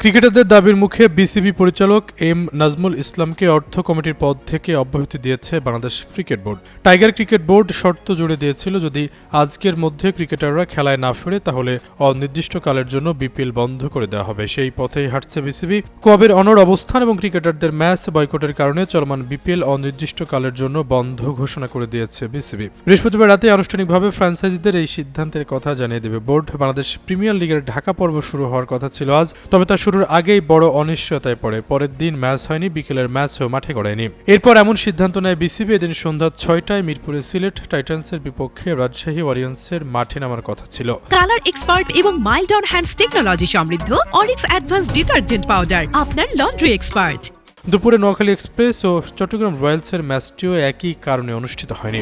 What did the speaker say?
ক্রিকেটারদের দাবির মুখে বিসিবি পরিচালক এম নাজমুল ইসলামকে অর্থ কমিটির পদ থেকে অব্যাহতি দিয়েছে Bangladesh cricket board. Tiger cricket board শর্ত জুড়ে দিয়েছিল, যদি আজকের মধ্যে ক্রিকেটাররা খেলায় না ফেরে তাহলে অনির্দিষ্টকালের জন্য বিপিএল বন্ধ করে দেওয়া হবে। সেই পথেই হাঁটছে বিসিবি। কোয়াবের অনড় অবস্থান এবং ক্রিকেটারদের ম্যাচ বয়কটের কারণে চলমান বিপিএল অনির্দিষ্টকালের জন্য বন্ধ ঘোষণা করে দিয়েছে বিসিবি। বৃহস্পতিবার রাতে আনুষ্ঠানিকভাবে ফ্র্যাঞ্চাইজিদের এই সিদ্ধান্তের কথা জানিয়ে দেবে বোর্ড। বাংলাদেশ প্রিমিয়ার লিগের ঢাকা পর্ব শুরু হওয়ার কথা ছিল আজ, তবে তা শুরুর আগেই বড় অনিশ্চয়তায় পড়ে। পরের দিন ম্যাচ হয়নি, বিকেলের ম্যাচও মাঠে গড়ায়নি। এরপর এমন সিদ্ধান্ত নেয় বিসিবি। এদিন সন্ধ্যা ৬টায় মিরপুরে সিলেট টাইটান্সের বিপক্ষে রাজশাহী ওয়ারিয়ন্সের মাঠে নামার কথা ছিল। কালার এক্সপার্ট এবং মাইল্ড অন হ্যান্ডস টেকনোলজি সমৃদ্ধ অরিক্স অ্যাডভান্স ডিটারজেন্ট পাউডার, আপনার লন্ড্রি এক্সপার্ট। দুপুরে নোয়াখালী এক্সপ্রেস ও চট্টগ্রাম রয়্যালসের ম্যাচটিও একই কারণে অনুষ্ঠিত হয়নি।